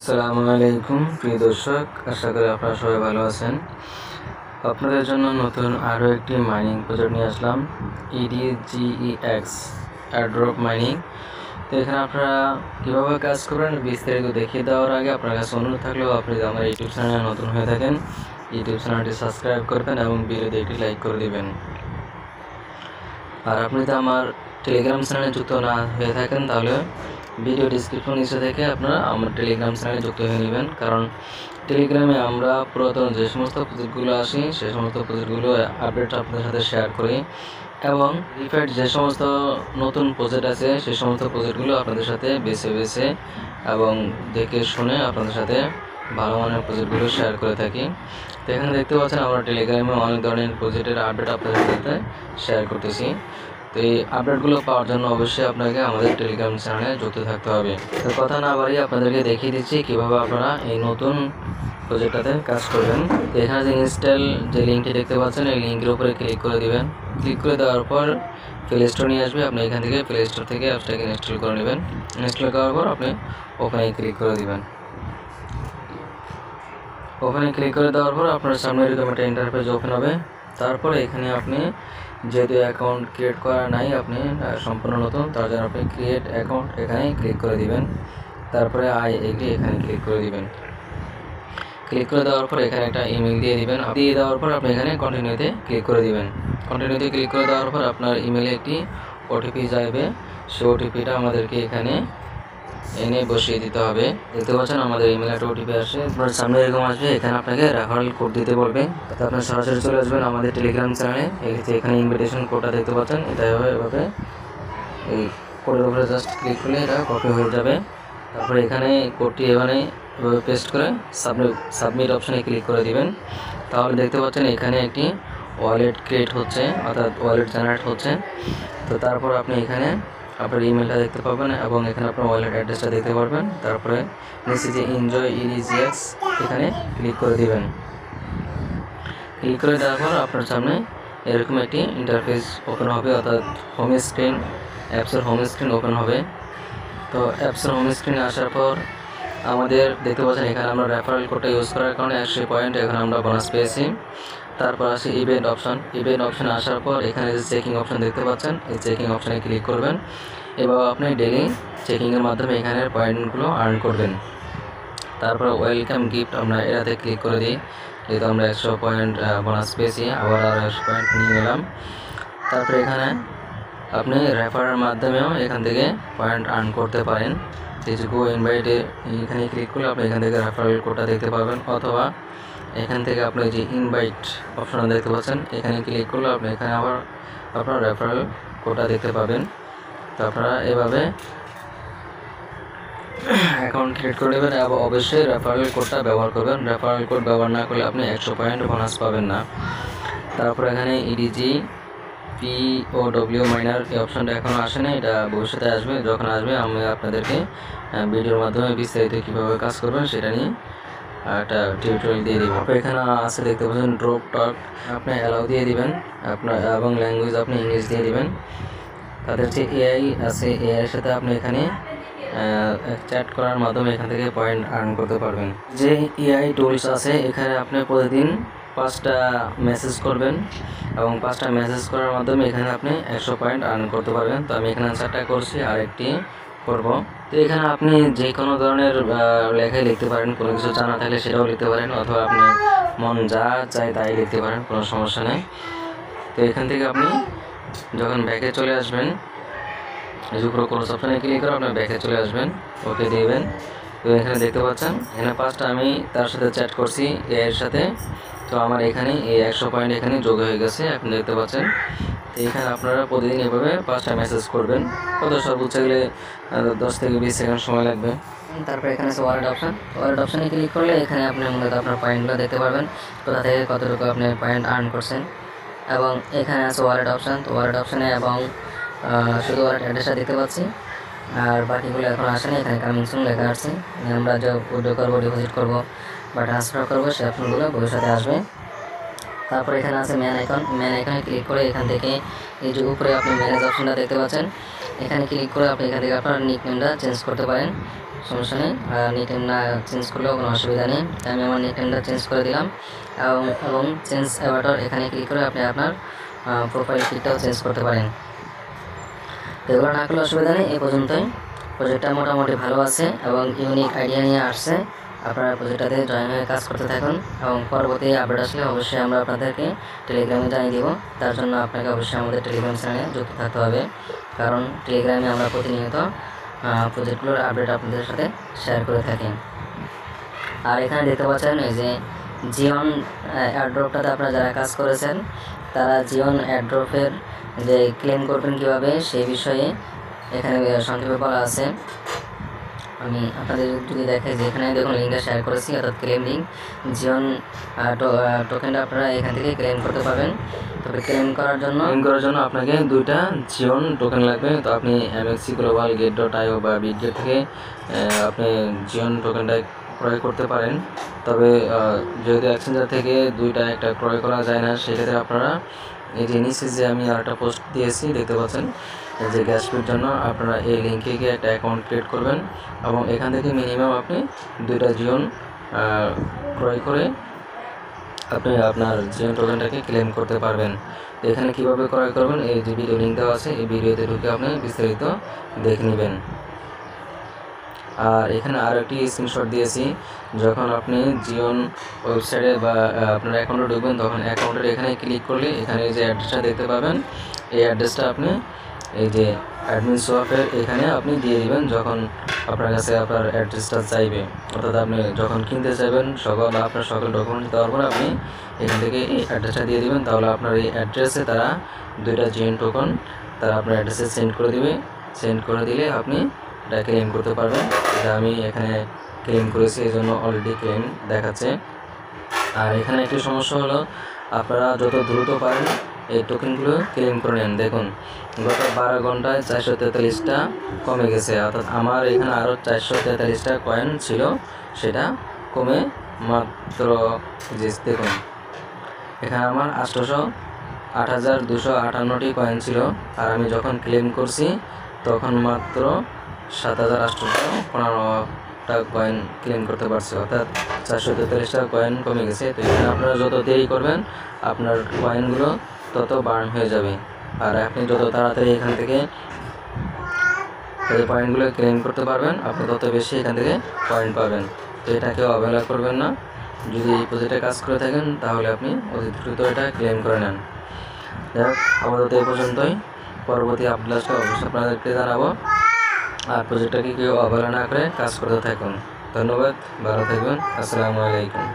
আসসালামু আলাইকুম প্রিয় দর্শক, আশা করি আপনারা সবাই ভালো আছেন। আপনাদের জন্য নতুন আরও একটি মাইনিং প্রজেক্ট নিয়ে আসলাম, EDGEX এয়ারড্রপ মাইনিং। তো এখানে আপনারা কীভাবে কাজ করবেন বিস্তারিত দেখিয়ে দেওয়ার আগে আপনার কাছে অনুরোধ থাকলেও আপনি যদি আমার ইউটিউব চ্যানেলে নতুন হয়ে থাকেন, ইউটিউব চ্যানেলটি সাবস্ক্রাইব করবেন এবং ভিডিওতে একটি লাইক করে দেবেন। আর আপনি যদি আমার টেলিগ্রাম চ্যানেলে যুক্ত না হয়ে থাকেন তাহলে ভিডিও ডিসক্রিপশন নিচে থেকে আপনারা আমার টেলিগ্রাম চ্যানেলে যুক্ত হয়ে নেবেন, কারণ টেলিগ্রামে আমরা পুরাতন যে সমস্ত প্রজেক্টগুলো আসি সেই সমস্ত প্রজেক্টগুলো আপডেট আপনাদের সাথে শেয়ার করি এবং রিফাইড যে সমস্ত নতুন প্রজেক্ট আছে সেই সমস্ত প্রজেক্টগুলো আপনাদের সাথে বেছে এবং দেখে শুনে আপনাদের সাথে ভালো মানের প্রজেক্টগুলো শেয়ার করে থাকি। তো এখানে দেখতে পাচ্ছেন আমরা টেলিগ্রামে অনেক ধরনের প্রজেক্টের আপডেট আপনাদের সাথে শেয়ার করতেছি। তো এই আপডেটগুলো পাওয়ার জন্য অবশ্যই আপনাকে আমাদের টেলিগ্রাম চ্যানেলে যুক্ত থাকতে হবে। তো কথা না বাড়িয়ে আপনাদেরকে দেখিয়ে দিচ্ছি কীভাবে আপনারা এই নতুন প্রজেক্টটাতে কাজ করবেন। তো এখানে যে ইনস্টল যে লিঙ্কটি দেখতে পাচ্ছেন এই লিঙ্কের উপরে ক্লিক করে দিবেন। ক্লিক করে দেওয়ার পর প্লে স্টোর নিয়ে আসবে, আপনি এখান থেকে প্লে স্টোর থেকে অ্যাপসটাকে ইনস্টল করে নেবেন। ইনস্টল করার পর আপনি ওপেনে ক্লিক করে দিবেন। ওপেনে ক্লিক করে দেওয়ার পর আপনার সামনে এরকম একটা ইন্টারফেস ওপেন হবে। তারপরে এখানে আপনি যেহেতু অ্যাকাউন্ট ক্রিয়েট করা নাই, আপনি সম্পূর্ণ নতুন, তার জন্য আপনি ক্রিয়েট অ্যাকাউন্ট এখানে ক্লিক করে দিবেন। তারপরে আই এগ্রি এখানে ক্লিক করে দিবেন। ক্লিক করে দেওয়ার পর এখানে একটা ইমেল দিয়ে দিবেন। দিয়ে দেওয়ার পর আপনি এখানে কন্টিনিউতে ক্লিক করে দিবেন। কন্টিনিউতে ক্লিক করে দেওয়ার পর আপনার ইমেলে একটি ওটিপি যাবে, সেই ওটিপিটা আমাদেরকে এখানে এনে বসিয়ে দিতে হবে। দেখতে পাচ্ছেন আমাদের ইমেল একটা ওটিপি আসে, আপনার সামনে এরকম আসবে, এখানে আপনাকে রেফারেল কোড দিতে বলবে। তো আপনি সরাসরি চলে আসবেন আমাদের টেলিগ্রাম চ্যানেলে। এখানে ইনভিটেশন কোডটা দেখতে পাচ্ছেন, এটা এভাবে এই কোডের উপরে জাস্ট ক্লিক করলে এটা কপি হয়ে যাবে। তারপরে এখানে কোডটি এভাবে পেস্ট করে সাবমিট অপশানে ক্লিক করে দিবেন। তাহলে দেখতে পাচ্ছেন এখানে একটি ওয়ালেট ক্রিয়েট হচ্ছে, অর্থাৎ ওয়ালেট জেনারেট হচ্ছে। তো তারপর আপনি এখানে আপনার ইমেলটা দেখতে পাবেন এবং এখানে আপনার ওয়ালেট অ্যাড্রেসটা দেখতে পারবেন। তারপরে নিচে যে এনজয় EDGEX এখানে ক্লিক করে দিবেন। ক্লিক করে দেওয়ার পর আপনার সামনে এরকম একটি ইন্টারফেস ওপেন হবে, অর্থাৎ হোম স্ক্রিন, অ্যাপসের হোম স্ক্রিন ওপেন হবে। তো অ্যাপসের হোম স্ক্রিনে আসার পর আমাদের দেখতে পাচ্ছেন এখানে আমরা রেফারেল কোডটা ইউজ করার কারণে 100 পয়েন্ট এখানে আমরা বোনাস পেয়েছি। তারপর আসে ইভেন্ট অপশন। ইভেন্ট অপশানে আসার পর এখানে যে চেকিং অপশন দেখতে পাচ্ছেন, এই চেকিং অপশানে ক্লিক করবেন এবং আপনি ডেলি চেকিংয়ের মাধ্যমে এখানের পয়েন্টগুলো আর্ন করবেন। তারপর ওয়েলকাম গিফট আমরা এটাতে ক্লিক করে দিই, যেহেতু আমরা 100 পয়েন্ট বোনাস পেয়েছি, আবার আরও 100 পয়েন্ট নিয়ে নিলাম। তারপরে এখানে আপনি রেফারের মাধ্যমেও এখান থেকে পয়েন্ট আর্ন করতে পারেন। গো ইনভাইটে এখানে ক্লিক করলে আপনি এখান থেকে রেফারেল কোডটা দেখতে পাবেন, অথবা এখান থেকে আপনি যে ইনভাইট অপশন দেখতে পাচ্ছেন এখানে ক্লিক করলে আপনি এখানে আবার আপনার রেফারেল কোডটা দেখতে পাবেন। তো আপনারা এভাবে অ্যাকাউন্ট ক্রিয়েট করে নেবেন এবং অবশ্যই রেফারেল কোডটা ব্যবহার করবেন। রেফারেল কোড ব্যবহার না করলে আপনি 100 পয়েন্ট বোনাস পাবেন না। তারপর এখানে EDGPOW মাইনার এই অপশানটা এখনও আসে না, এটা ভবিষ্যতে আসবে। যখন আসবে আমি আপনাদেরকে ভিডিওর মাধ্যমে বিস্তারিত কীভাবে কাজ করবেন সেটা নিয়ে একটা টিউটোরিয়াল দিয়ে দিব। এখানে আছে দেখতে পাচ্ছেন ড্রপ টক, আপনি অ্যালাউ দিয়ে দিবেন আপনার এবং ল্যাঙ্গুয়েজ আপনি ইংলিশ দিয়ে দিবেন। তাদের যে AI আছে, AI এর সাথে আপনি এখানে চ্যাট করার মাধ্যমে এখান থেকে পয়েন্ট আর্ন করতে পারবেন। যে AI টুলস আছে এখানে আপনি প্রতিদিন 5টা মেসেজ করবেন এবং 5টা মেসেজ করার মাধ্যমে এখানে আপনি 100 পয়েন্ট আর্ন করতে পারবেন। তো আমি এখানে 4টা করছি, আর একটি করব। তো এখানে আপনি যে কোনো ধরনের লেখাই লিখতে পারেন, কোনো কিছু জানা থাকলে সেটাও লিখতে পারেন, অথবা আপনি মন যা চায় তাই লিখতে পারেন, কোনো সমস্যা নেই। তো এখান থেকে আপনি যখন ব্যাকে চলে আসবেন, এই যে উপরে ক্লোজ অপশানে ক্লিক করে আপনি ব্যাকে চলে আসবেন, ওকে দিবেন। তো এখানে দেখতে পাচ্ছেন এখানে 5টা আমি তার সাথে চ্যাট করছি AI এর সাথে। তো আমার এখানে এই 100 পয়েন্ট এখানে যোগ হয়ে গেছে, এখন দেখতে পাচ্ছেন। তো এখানে আপনারা প্রতিদিন এভাবে 5টা মেসেজ করবেন, কত সর্বোচ্চ গেলে 10 থেকে 20 সেকেন্ড সময় লাগবে। তারপর এখানে আছে ওয়ালেট অপশান। ওয়ালেট অপশানে ক্লিক করলে এখানে আপনি মূলত আপনার পয়েন্টগুলো দেখতে পারবেন, কোথা থেকে কতটুকু আপনি পয়েন্ট আর্ন করছেন। এবং এখানে আছে ওয়ালেট অপশান। তো ওয়ালেট অপশানে এবং শুধু ওয়ালেট অ্যাড্রেসটা দেখতে পাচ্ছি, আর বাকিগুলো এখন আসেনি। এখানে কামিং সুন লেখা আছে, আমরা যে উইথড্র করবো, ডিপোজিট করবো বা ট্রান্সফার করবো সেই অপশনগুলো ভবিষ্যতে আসবে। তারপর এখানে আছে ম্যান আইকনে ক্লিক করে এখান থেকে এই যে উপরে আপনি ম্যানেজ অপশনটা দেখতে পাচ্ছেন, এখানে ক্লিক করে আপনি এখান থেকে আপনার নিকনেমটা চেঞ্জ করতে পারেন, সমস্যা নেই। নিকনেম না চেঞ্জ করলেও কোনো অসুবিধা নেই। আমি আমার নিকনেমটা চেঞ্জ করে দিলাম এবং চেঞ্জ অ্যাভাটার এখানে ক্লিক করে আপনি আপনার প্রোফাইল পিকটাও চেঞ্জ করতে পারেন। তো এগুলো না করলে অসুবিধা নেই। এই পর্যন্তই। প্রজেক্টটা মোটামুটি ভালো আছে এবং ইউনিক আইডিয়া নিয়ে আসছে। আপনারা প্রজেক্টটাতে জয়েন হয়ে কাজ করতে থাকুন এবং পরবর্তী আপডেট আসলে অবশ্যই আমরা আপনাদেরকে টেলিগ্রামে জানিয়ে দেব। তার জন্য আপনাকে অবশ্যই আমাদের টেলিগ্রাম চ্যানেলে যুক্ত থাকতে হবে, কারণ টেলিগ্রামে আমরা প্রতিনিয়ত প্রজেক্টগুলোর আপডেট আপনাদের সাথে শেয়ার করে থাকি। আর এখানে দেখতে পাচ্ছেন এই যে জিওন এয়ারড্রপটাতে আপনারা যারা কাজ করেছেন তারা জিওন এয়ারড্রপের যে ক্লেম করবেন কীভাবে সেই বিষয়ে এখানে সংক্ষেপে বলা আছে। আমি আপনাদের যদি দেখাই যে এখানে দেখুন লিঙ্কটা শেয়ার করেছি, অর্থাৎ ক্লেম লিঙ্ক। জিওন টোকেনটা আপনারা এখান থেকে ক্লেম করতে পারবেন। তবে ক্লেম করার জন্য আপনাকে 2টা জিওন টোকেন লাগবে। তো আপনি MXC গ্লোবাল গেট.io বা বিটগেট থেকে আপনি জিওন টোকেনটা ক্রয় করতে পারেন। তবে যেহেতু এক্সচেঞ্জার থেকে 2টা একটা ক্রয় করা যায় না, সেক্ষেত্রে আপনারা এই যে নিচে যে আমি আরেকটা পোস্ট দিয়েছি দেখতে পাচ্ছেন যে গ্যাস ফির জন্য, আপনারা এই লিঙ্কে গিয়ে একটা অ্যাকাউন্ট ক্রিয়েট করবেন এবং এখান থেকে মিনিমাম আপনি 2টা জিওন ক্রয় করে আপনি আপনার জিওন টোকেনটাকে ক্লেম করতে পারবেন। এখানে কিভাবে ক্রয় করবেন এই যে ভিডিও লিঙ্ক দেওয়া আছে, এই ভিডিওতে ঢুকে আপনি বিস্তারিত দেখে নেবেন। আর এখানে আরও একটি স্ক্রিনশট দিয়েছি, যখন আপনি জিওন ওয়েবসাইটে বা আপনার অ্যাকাউন্টে ঢুকবেন তখন অ্যাকাউন্টের এখানে ক্লিক করলে এখানে যে অ্যাড্রেসটা দেখতে পাবেন, এই অ্যাড্রেসটা আপনি এই যে অ্যাডমিন সোয়াপের এখানে আপনি দিয়ে দিবেন যখন আপনার কাছে আপনার অ্যাড্রেসটা চাইবে। অর্থাৎ আপনি যখন কিনতে চাইবেন আপনার সকল ডকুমেন্ট দেওয়ার পর আপনি এখান থেকে এই অ্যাড্রেসটা দিয়ে দিবেন, তাহলে আপনার এই অ্যাড্রেসে তারা 2টা জিওন টোকন তারা আপনার অ্যাড্রেসে সেন্ড করে দিবে। সেন্ড করে দিলে আপনি এটা ক্লেম করতে পারবেন। এটা আমি এখানে ক্লেম করেছি, এই জন্য অলরেডি ক্লেম দেখাচ্ছে। আর এখানে একটি সমস্যা হলো, আপনারা যত দ্রুত পারেন এই টোকেনগুলো ক্লেম করে নেন। দেখুন গত 12 ঘন্টায় 443টা কমে গেছে, অর্থাৎ আমার এখানে আরও 443টা কয়েন ছিল, সেটা কমে মাত্র দেখুন এখানে আমার 8,258টি কয়েন ছিল, আর আমি যখন ক্লেম করছি তখন মাত্র 7,815টা কয়েন ক্লেম করতে পারছি, অর্থাৎ 443টা কয়েন কমে গেছে। তো এখানে আপনারা যত দেরি করবেন আপনার কয়েনগুলো তত বার্ন হয়ে যাবে, আর আপনি যত তাড়াতাড়ি এখান থেকে এই পয়েন্টগুলো ক্লেম করতে পারবেন আপনি তত বেশি এখান থেকে পয়েন্ট পাবেন। তো এটাকে অবহেলা করবেন না। যদি এই প্রজেক্টে কাজ করে থাকেন তাহলে আপনি অতি দ্রুত এটা ক্লেম করে নেন। যাই হোক, আপাতত এই পর্যন্তই। পরবর্তী আপডেটটা অবশ্যই আপনাদেরকে জানাবো। আর প্রজেক্টটাকে কেউ অবহেলা না করে কাজ করতে থাকুন। ধন্যবাদ, ভালো থাকবেন। আসসালামু আলাইকুম।